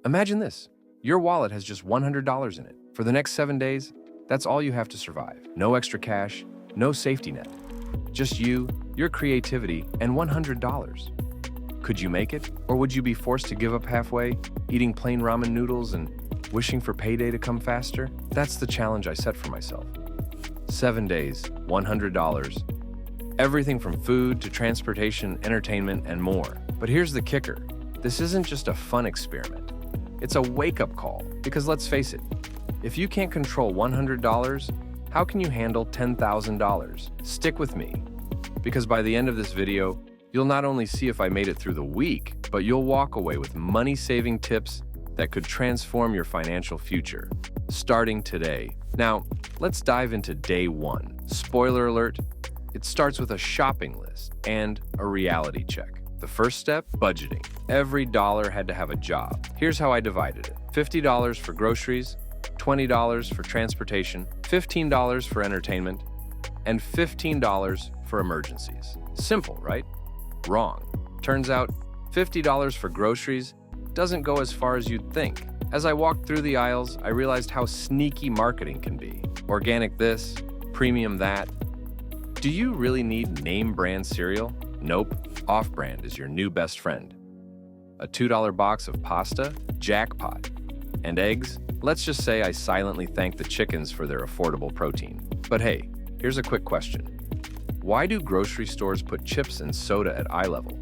Imagine this. Your wallet has just $100 in it. For the next 7 days, that's all you have to survive. No extra cash, no safety net. Just you, your creativity, and $100. Could you make it? Or would you be forced to give up halfway, eating plain ramen noodles and wishing for payday to come faster? That's the challenge I set for myself. 7 days, $100. Everything from food to transportation, entertainment, and more. But here's the kicker. This isn't just a fun experiment. It's a wake-up call, because let's face it, if you can't control $100, how can you handle $10,000? Stick with me, because by the end of this video, you'll not only see if I made it through the week, but you'll walk away with money-saving tips that could transform your financial future, starting today. Now, let's dive into day 1. Spoiler alert, it starts with a shopping list and a reality check. The first step, budgeting. Every dollar had to have a job. Here's how I divided it. $50 for groceries, $20 for transportation, $15 for entertainment, and $15 for emergencies. Simple, right? Wrong. Turns out, $50 for groceries doesn't go as far as you'd think. As I walked through the aisles, I realized how sneaky marketing can be. Organic this, premium that. Do you really need name brand cereal? Nope. Off-brand is your new best friend. A $2 box of pasta? Jackpot. And eggs? Let's just say I silently thank the chickens for their affordable protein. But hey, here's a quick question. Why do grocery stores put chips and soda at eye level,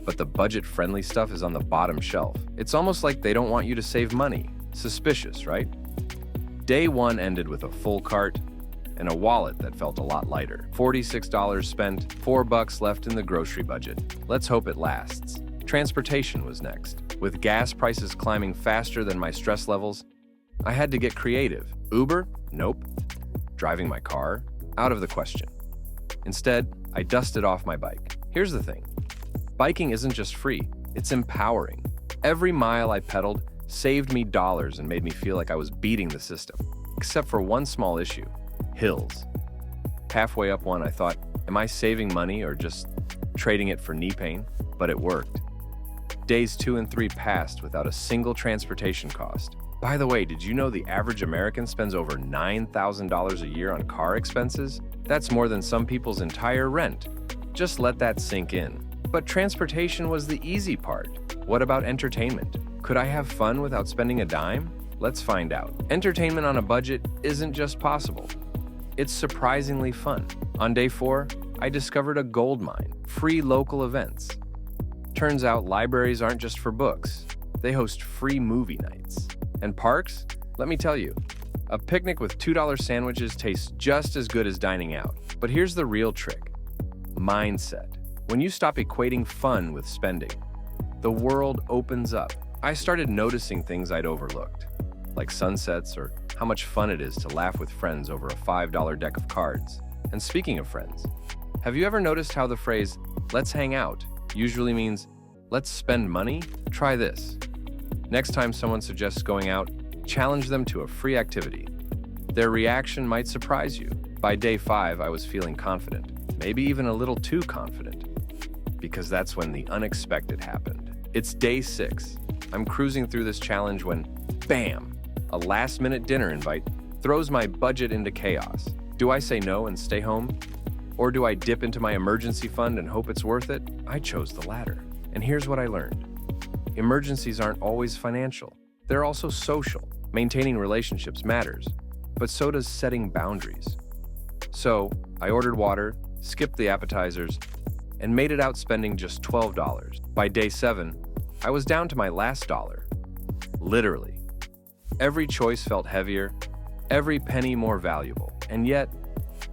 but the budget-friendly stuff is on the bottom shelf? It's almost like they don't want you to save money. Suspicious, right? Day 1 ended with a full cart and a wallet that felt a lot lighter. $46 spent, $4 left in the grocery budget. Let's hope it lasts. Transportation was next. With gas prices climbing faster than my stress levels, I had to get creative. Uber? Nope. Driving my car? Out of the question. Instead, I dusted off my bike. Here's the thing. Biking isn't just free, it's empowering. Every mile I pedaled saved me dollars and made me feel like I was beating the system. Except for one small issue. Hills. Halfway up one, I thought, am I saving money or just trading it for knee pain? But it worked. Days 2 and 3 passed without a single transportation cost. By the way, did you know the average American spends over $9,000 a year on car expenses? That's more than some people's entire rent. Just let that sink in. But transportation was the easy part. What about entertainment? Could I have fun without spending a dime? Let's find out. Entertainment on a budget isn't just possible. It's surprisingly fun. On day 4, I discovered a goldmine, free local events. Turns out libraries aren't just for books. They host free movie nights. And parks? Let me tell you, a picnic with $2 sandwiches tastes just as good as dining out. But here's the real trick. Mindset. When you stop equating fun with spending, the world opens up. I started noticing things I'd overlooked, like sunsets or how much fun it is to laugh with friends over a $5 deck of cards. And speaking of friends, have you ever noticed how the phrase, "let's hang out," usually means, "let's spend money"? Try this. Next time someone suggests going out, challenge them to a free activity. Their reaction might surprise you. By day 5, I was feeling confident, maybe even a little too confident, because that's when the unexpected happened. It's day 6. I'm cruising through this challenge when, bam, a last-minute dinner invite throws my budget into chaos. Do I say no and stay home? Or do I dip into my emergency fund and hope it's worth it? I chose the latter. And here's what I learned. Emergencies aren't always financial. They're also social. Maintaining relationships matters, but so does setting boundaries. So, I ordered water, skipped the appetizers, and made it out spending just $12. By day 7, I was down to my last dollar. Literally. Every choice felt heavier, every penny more valuable, and yet,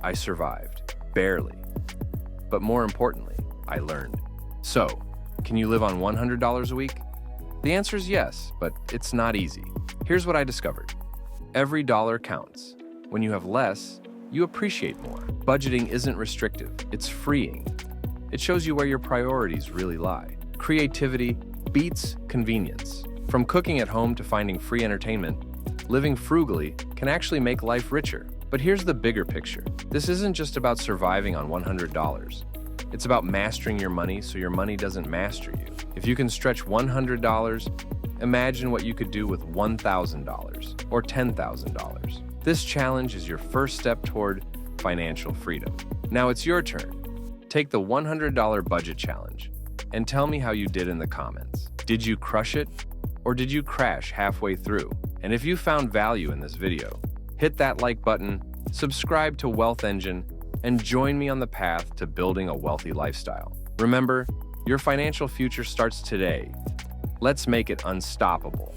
I survived. Barely. But more importantly, I learned. So, can you live on $100 a week? The answer is yes, but it's not easy. Here's what I discovered. Every dollar counts. When you have less, you appreciate more. Budgeting isn't restrictive, it's freeing. It shows you where your priorities really lie. Creativity beats convenience. From cooking at home to finding free entertainment, living frugally can actually make life richer. But here's the bigger picture. This isn't just about surviving on $100. It's about mastering your money so your money doesn't master you. If you can stretch $100 Imagine what you could do with $1,000 or $10,000. This challenge is your first step toward financial freedom. Now it's your turn. Take the $100 budget challenge and tell me how you did in the comments. Did you crush it or did you crash halfway through? And if you found value in this video, hit that like button, subscribe to Wealth Engine, and join me on the path to building a wealthy lifestyle. Remember, your financial future starts today. Let's make it unstoppable.